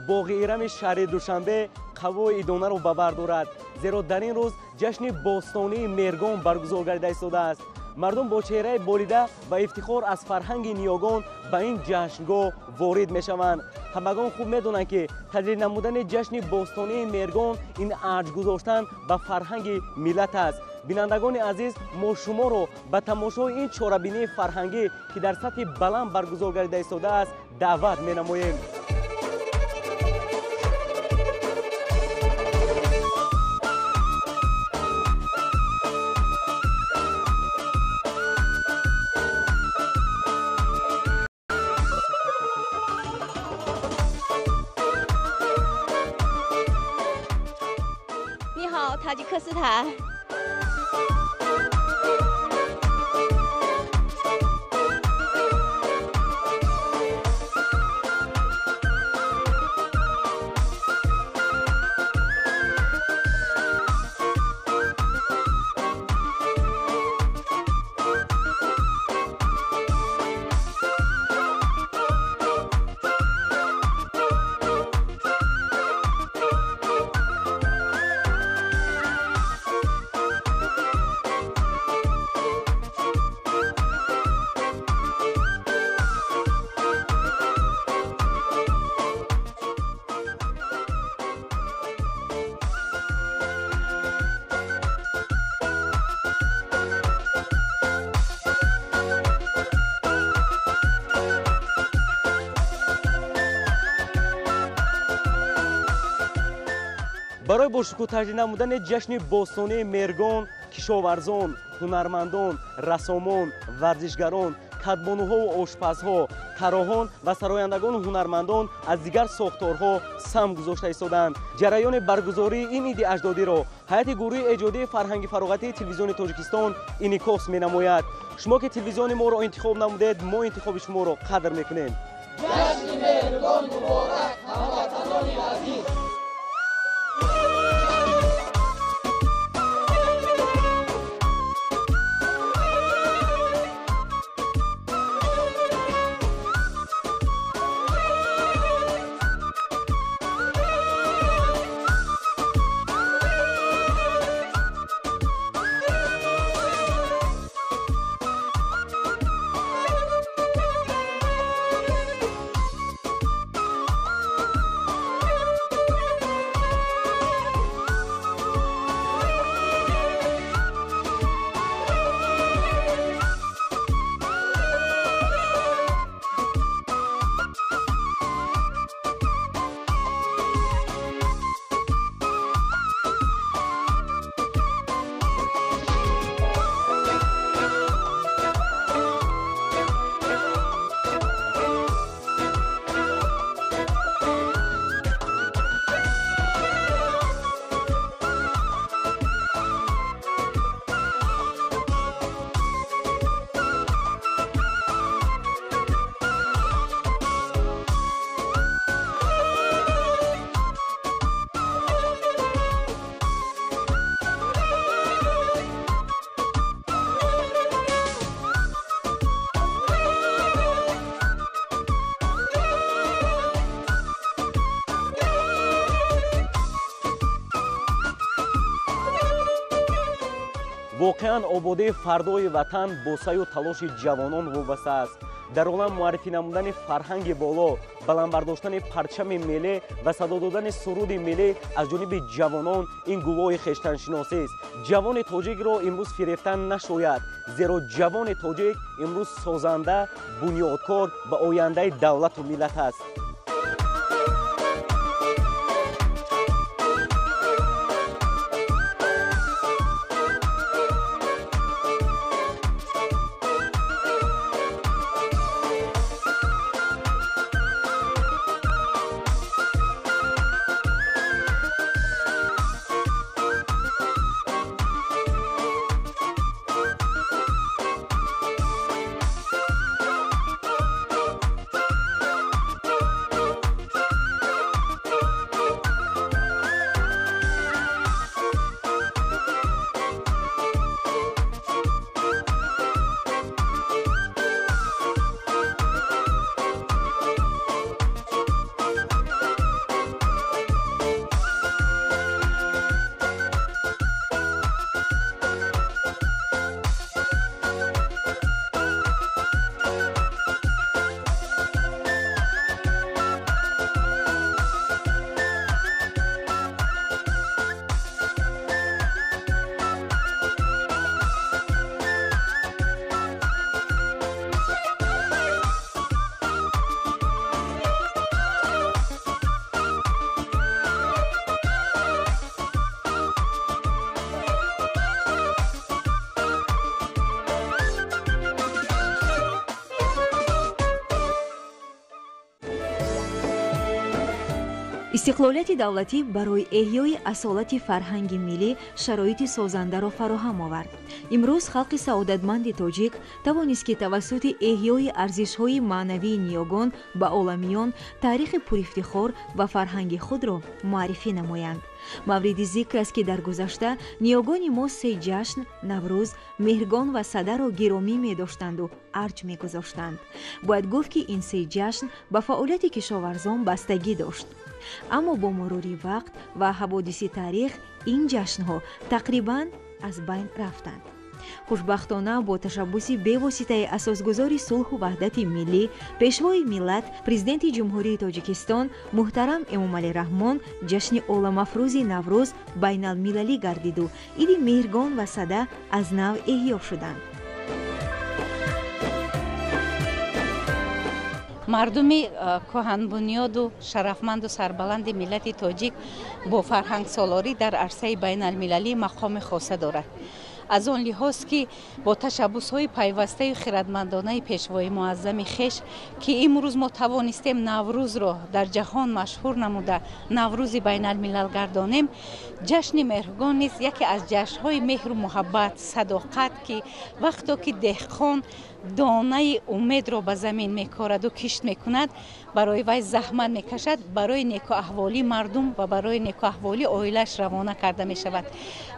боғи ирами шаҳри душанбе қавои идонаро ба бар дорад, зеро дар ин рӯз ҷашни бостонии Меҳргон баргузор гардида истодааст. мардум бо чеҳраи болида ва ифтихор аз фарҳанги ниёгон ба ин ҷашнгоҳ ворид мешаванд. ҳамагон хуб медонанд ки таҷлил намудани ҷашни бостонии Меҳргон ин арҷ гузоштан ба фарҳанги миллат аст. бинандагони азиз, мо шуморо ба тамошои ин чорабинии фарҳангӣ ки дар сатҳи баланд баргузор гардида истодааст даъват менамоем. 타지크스탄 барои бо шукӯҳ таҷлил намудани ҷашни бостонии Меҳргон кишоварзон, ҳунармандон, рассомон, варзишгарон, кадбонуҳову ошпазҳо, тароҳон ва сарояндагону ҳунармандон аз дигар сохторҳо сам гузошта истоданд. ҷараёни баргузории ин иди аҷдодиро ҳайати гурӯҳи эҷодии фарҳанги фароғатии телевизиони Тоҷикистон инъикос менамояд. шумо ки телевизиони моро интихоб намудед, мо интихоби шуморо қадр мекунем. ҷашни Меҳргон муборак, ҳамватанони азиз. воқеан ободии фардои ватан бо саю талоши ҷавонон вобаста аст. дар олам муаррифӣ намудани фарҳанги боло, баландбардоштани парчами миллӣ ва садо додани суруди миллӣ аз ҷониби ҷавонон ин гувоҳи хештаншиносист. ҷавони тоҷикро имрӯз фирефтан нашояд, зеро ҷавони тоҷик имрӯз созанда, бунёдкор ба ояндаи давлату миллат аст. истиқлолияти давлатӣ барои эҳёи асолати фарҳанги миллӣ шароити созандаро фароҳам овард. имрӯз халқи саодатманди тоҷик тавонист ки тавассути эҳёи арзишҳои маънавии ниёгон ба оламиён таърихи пурифтихор ва фарҳанги худро муаррифӣ намоянд. мавриди зикр аст ки дар гузашта ниёгони мо се ҷашн, наврӯз, меҳргон ва садаро гиромӣ медоштанду арҷ мегузоштанд. бояд гуфт ки ин се ҷашн ба фаъолияти кишоварзон бастагӣ дошт. аммо бо мурури вақт ва ҳаводиси таърих ин ҷашнҳо тақрибан аз байн рафтанд. хушбахтона бо ташаббуси бевоситаи асосгузори сулҳу ваҳдати миллӣ, пешвои миллат, президенти ҷумҳурии Тоҷикистон муҳтарам Эмомалӣ Раҳмон ҷашни оламафрӯзи Наврӯз байналмилалӣ гардиду иди меҳргон ва сада аз нав эҳьё шуданд. мардуми кӯҳанбунёду шарафманду сарбаланди миллати тоҷик бо фарҳангсолорӣ дар арсаи байналмилалӣ мақоми хоса дорад. аз он лиҳоз ки бо ташаббусҳои пайвастаи хиратмандонаи пешвои муаззами хеш ки имрӯз мо тавонистем наврӯзро дар ҷаҳон машҳур намуда наврӯзи байналмилал гардонем, ҷашни меҳргон низ яке аз ҷашнҳои меҳру муҳаббат, садоқат ки вақто ки деҳқон донаи умедро ба замин мекораду кишт мекунад, барои вай заҳмат мекашад, барои некуаҳволи мардум ва барои некуаҳволи оилааш равона карда мешавад.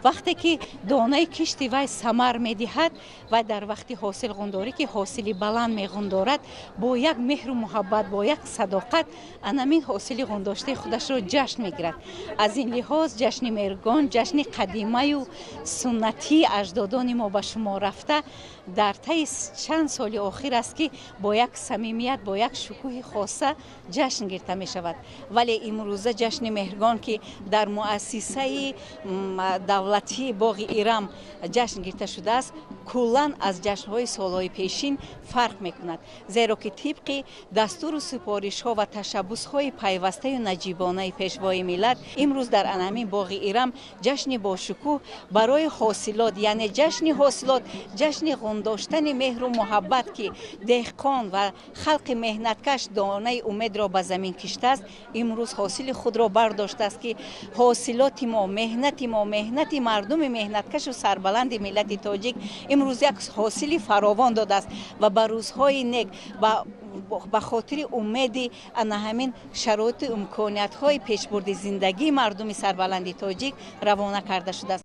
вақте ки донаи кишти вай самар медиҳад, вай дар вақти ҳосилғундорӣ ки ҳосили баланд меғундорад, бо як меҳру муҳаббат, бо як садоқат анамин ҳосили ғундоштаи худашро ҷашн мегирад. аз ин лиҳоз ҷашни меҳргон ҷашни қадимаю суннатии аҷдодони мо ба шумор рафта дар таи чанд соли охир аст ки бо як самимият, бо як шукӯҳи хоса ҷашн гирифта мешавад. вале имрӯза ҷашни меҳргон ки дар муассисаи давлатии боғи ирам ҷашн гирифта шудааст, куллан аз ҷашнҳои солҳои пешин фарқ мекунад, зеро ки тибқи дастуру супоришҳо ва ташаббусҳои пайвастаю наҷибонаи пешвои миллат имрӯз дар анамин боғи ирам ҷашни бошукӯҳ барои ҳосилот, яъне ҷашни ҳосилот, ҷашни ғундоштани меҳру муҳаббат ки деҳқон ва халқи меҳнаткаш донаи умедро ба замин киштааст, имрӯз ҳосили худро бардоштааст ки ҳосилоти мо, меҳнати мардуми меҳнаткашу сарбаланди миллати тоҷик имрӯз як ҳосили фаровон додааст ва ба рӯзҳои нек ба хотири умеди ана ҳамин шароиту имкониятҳои пешбурди зиндагии мардуми сарбаланди тоҷик равона карда шудааст.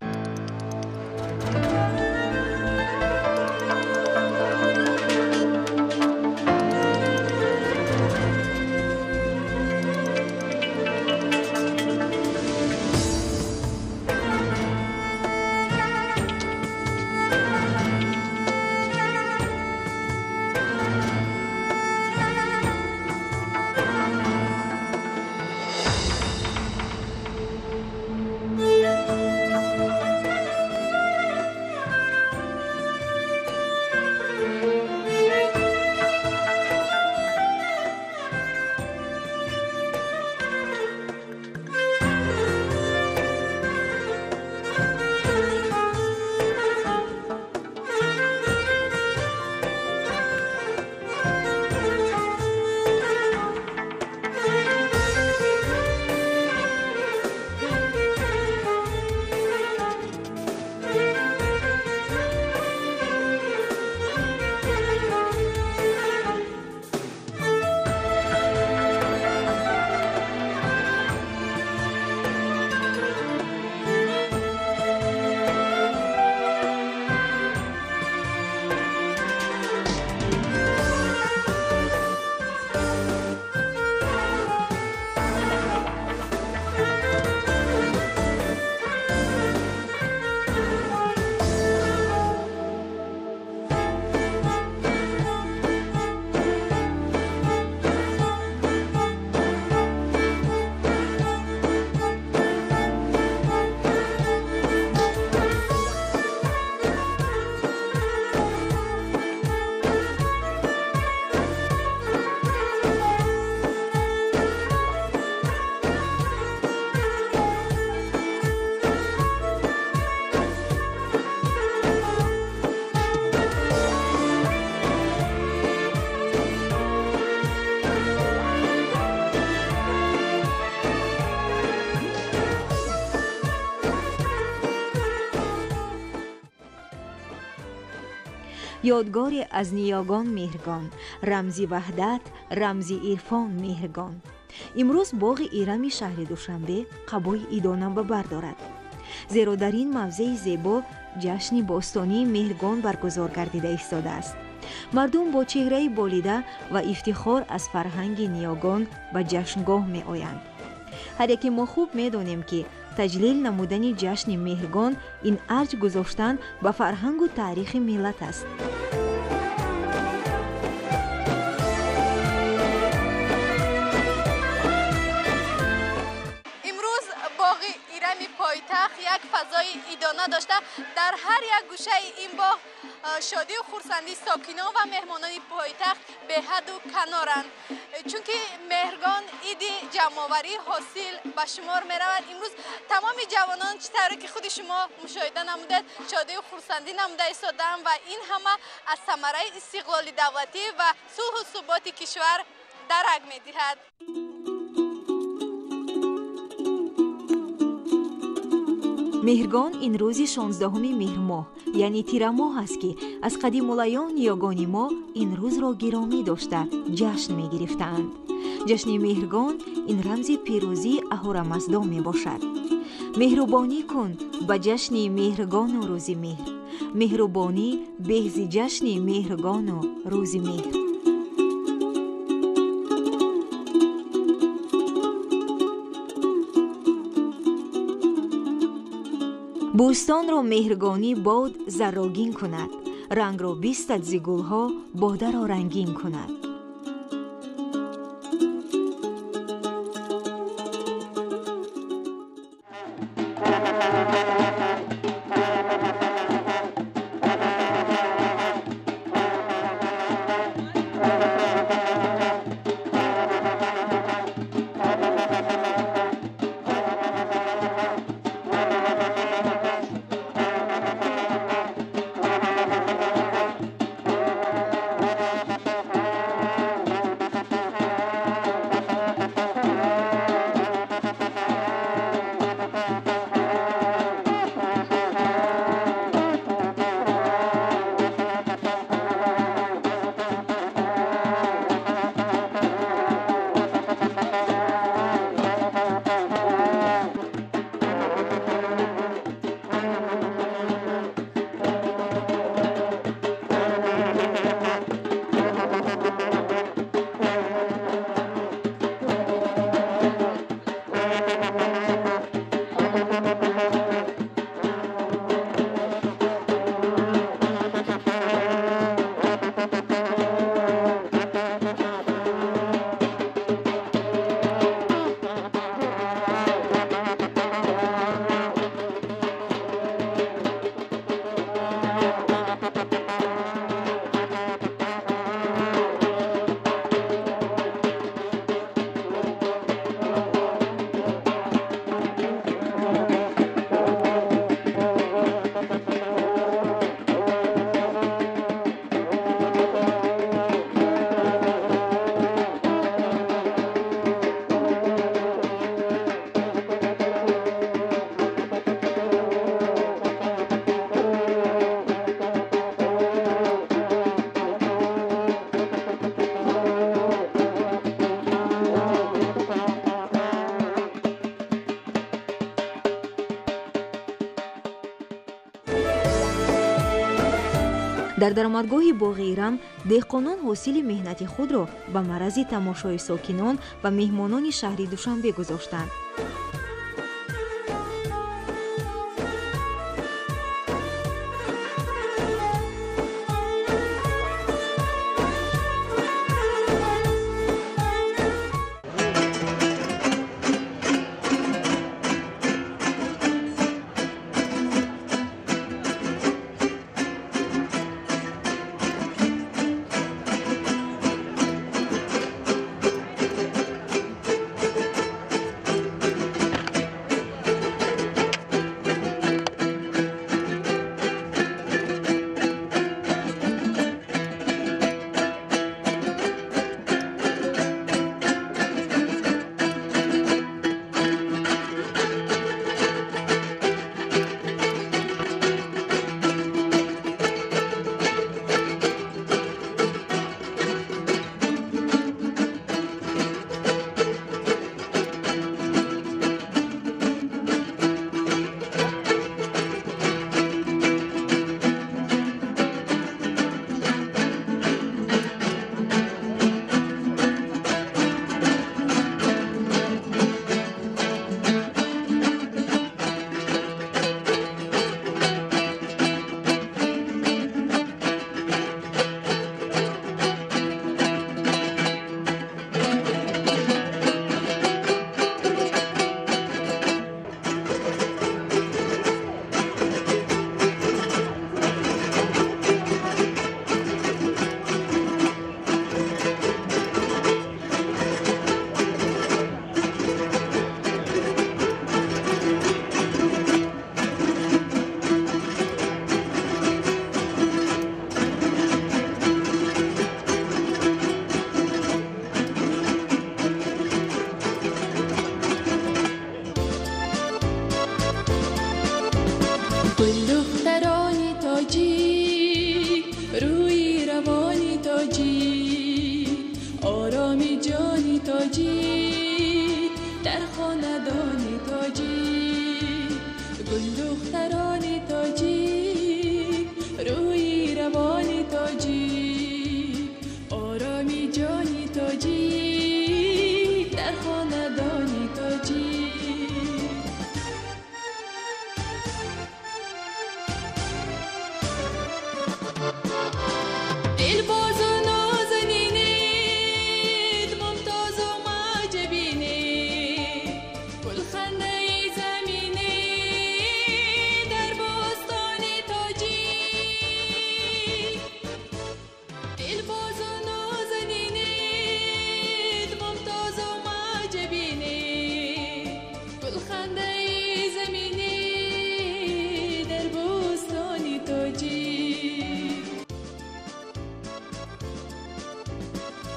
یادگاری از نیاگان مهرگان، رمزی وحدت، رمزی عرفان مهرگان. امروز باغ ایرانی شهر دوشنبه قبای ایدانه به بر دارد، زیرا در این موضع زیبا جشن باستانی مهرگان برگزار گردیده ایستاده است. مردم با چهره بالیده و افتخار از فرهنگ نیاگان به جشنگاه می آیند. هر یکی ما خوب می دانیم که تجلیل نمودن جشن مهرگان این ارج گذاشتن به فرهنگ و تاریخ ملت است. امروز باغ ایرانی پایتخت یک فضای ایدانه داشته. در هر یک گوشه این باغ شادی و خرسندی ساکنان و مهمانان پایتخت به حد و کنارند، چون که مهرگان عید جمع‌آوری حاصل به شمار می رود. امروز تمام جوانان چطوری که خود شما مشاهده نمودید شادی و خرسندی نموده ایستادند و این همه از ثمره استقلال دولتی و صلح و ثبات کشور درک می دهد. مهرگان این روز 16 مهر ماه یعنی تیر ماه است که از قدیم الایام نیاگان ما این روز را گرامی داشته جشن می گرفتند. جشن مهرگان این رمز پیروزی اهورامزدا می باشد. مهربانی کن به جشن مهرگان و روز مهر، مهربانی بهز جشن مهرگان و روز مهر. بوستان را مهرگانی باد زراگین کند، رنگ را بیستد ز گلها باده را رنگین کند. در درآمدگاه باغ ایران دهقانان حاصل مهنت خود را به معرض تماشای ساکنان و مهمانان شهر دوشنبه گذاشتند.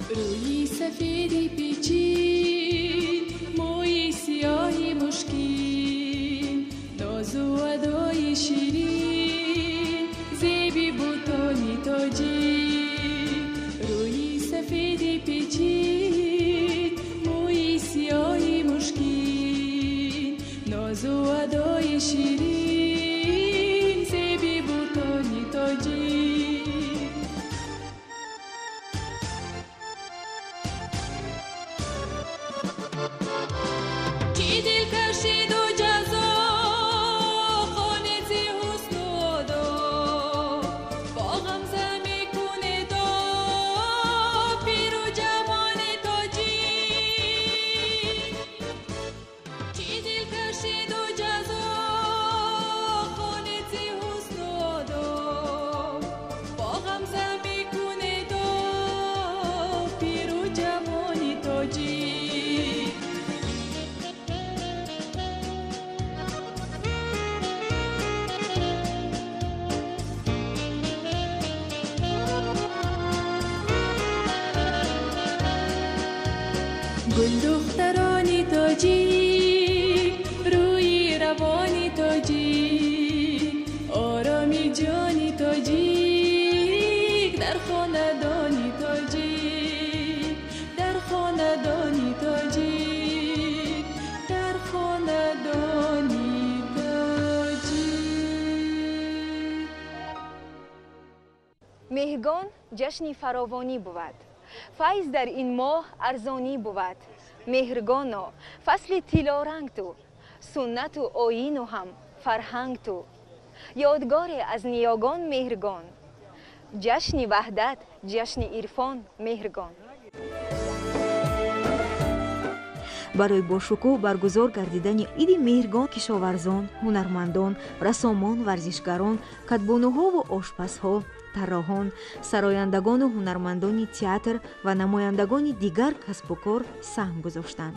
روی سفیدی پیچید، موی سیاهی مشکین، ناز و ادای شیرین، زیبی بوتانی تاجی. روی سفیدی پیچید، موی سیاهی مشکین، ناز و ادای شیرین، زیبی بوتانی تاجی. گل دخترانی تاجی، روی روانی تاجی، آرامی جانی تاجی، در خاندانی تاجی، در خاندانی تاجی، در خاندانی تاجی. مهرگان جشنی فراوانی بود. فیض در این ماه ارزانی بود. مهرگانو فصل تیلارنگ تو، سنت و آیین و هم فرهنگ تو. یادگار از نیاگان مهرگان، جشن وحدت، جشن عرفان مهرگان. برای باشکوه برگزار گردیدن عید مهرگان کشاورزان، هنرمندان، رسامان، ورزشگران، کدبانوها و آشپزها، طراحان، سرایندگان و هنرمندان تئاتر و نمایندگان دیگر کسب و کار سهم گذاشتند.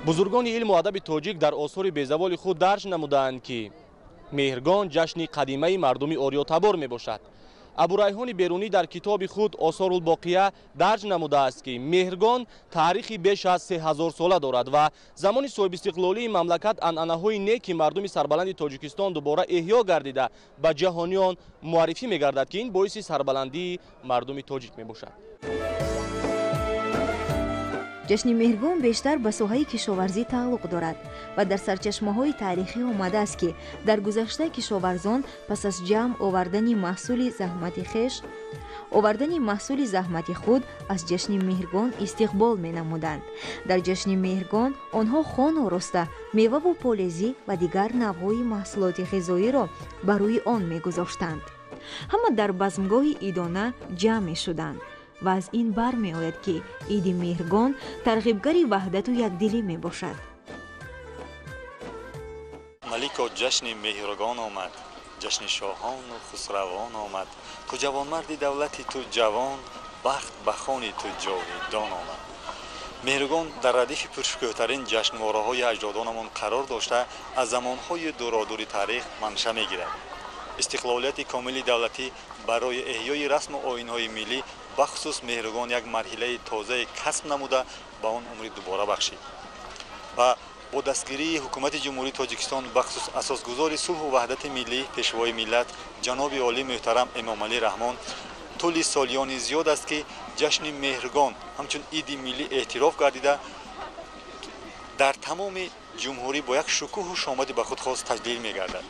بزرگان علم و ادب تاجیک در آثار بیزوال خود درج نمودند که مهرگان جشن قدیمه مردمی آریاتبار می باشد. ابوریحان بیرونی در کتاب خود آثار الباقیه درج نموده است که مهرگان تاریخی بیش از 3000 ساله دارد و زمان صاحب استقلالی مملکت عنعنه‌های نیک مردم سربلند تاجیکستان دوباره احیا گردیده به جهانیان معرفی می گردد که این باعث سربلندی مردم تاجیک می باشد. ҷашни меҳргон бештар ба соҳаи кишоварзӣ тааллуқ дорад ва дар сарчашмаҳои таърихӣ омадааст, ки дар гузашта кишоварзон пас аз ҷамъ овардани маҳсули заҳмати худ аз ҷашни меҳргон истиқбол менамуданд. дар ҷашни меҳргон онҳо хону роста меваву полезӣ ва дигар навъҳои маҳсулоти ғизоиро ба рӯи он мегузоштанд. ҳама дар базмгоҳи идона ҷамъ мешуданд ва аз ин бармеояд, ки иди меҳргон тарғибгари ваҳдату якдилӣ мебошад. малико ҷашни меҳргон омад, ҷашни шоҳону хусравон омад. ту ҷавонмарди давлати ту ҷавон, бахт ба хони ту ҷовидон омад. меҳргон дар радифи пуршукӯҳтарин ҷашнвораҳои аҷдодонамон қарор дошта аз замонҳои дуродури таърих манша мегирад. истиқлолияти комили давлатӣ барои эҳёи расму оинҳои миллӣ бахусус меҳргон як марҳилаи тозае касб намуда ба он умри дубора бахшид. ва бо дастгирии ҳукумати ҷумҳурии тоҷикистон бахусус асосгузори сулҳу ваҳдати миллӣ пешвои миллат ҷаноби олии муҳтарам эмомалӣ раҳмон тӯли солиёни зиёд аст, ки ҷашни меҳргон ҳамчун иди миллӣ эътироф гардида дар тамоми ҷумҳурӣ бо як шукӯҳу шомади ба худ хос таҷлил мегардад.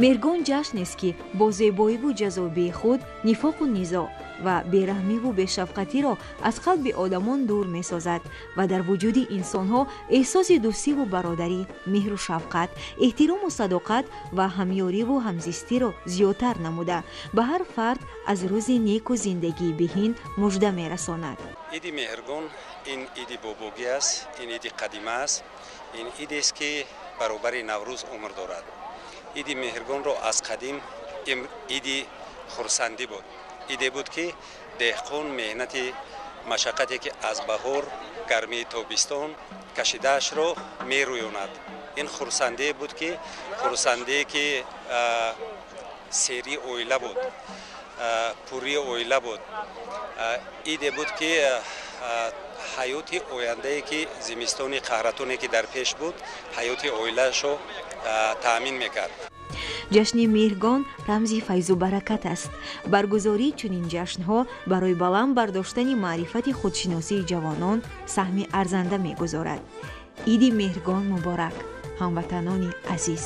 меҳргон ҷашнест, ки бо зебоиву ҷазобии худ нифоқу низоъ ва бераҳмиву бешафқатиро аз қалби одамон дур месозад ва дар вуҷуди инсонҳо эҳсоси дӯстиву бародарӣ, меҳру шафқат, эҳтирому садоқат ва ҳамёриву ҳамзистиро зиёдтар намуда ба ҳар фард аз рӯзи неку зиндагии биҳин мужда мерасонад. иди меҳргон ин иди бобогӣ аст, ин иди қадима аст, ин идест, ки баробари наврӯз умр дорад. иди меҳргонро аз қадим иди хурсандӣ буд. иде буд, ки деҳқон меҳнати машаққате, ки аз баҳор гармии тобистон кашидаашро мерӯёнад. ин хурсандие буд, ки хурсандие, ки сери оила буд, пурии оила буд. иде буд, ки ҳаёти ояндае, ки зимистони қаҳратоне, ки дар пеш буд, ҳаёти оилаашо таъмин мекард. ҷашни меҳргон рамзи файзу баракат аст. баргузории чунин ҷашнҳо барои баланд бардоштани маърифати худшиносии ҷавонон саҳми арзанда мегузорад. иди меҳргон муборак, ҳамватанони азиз.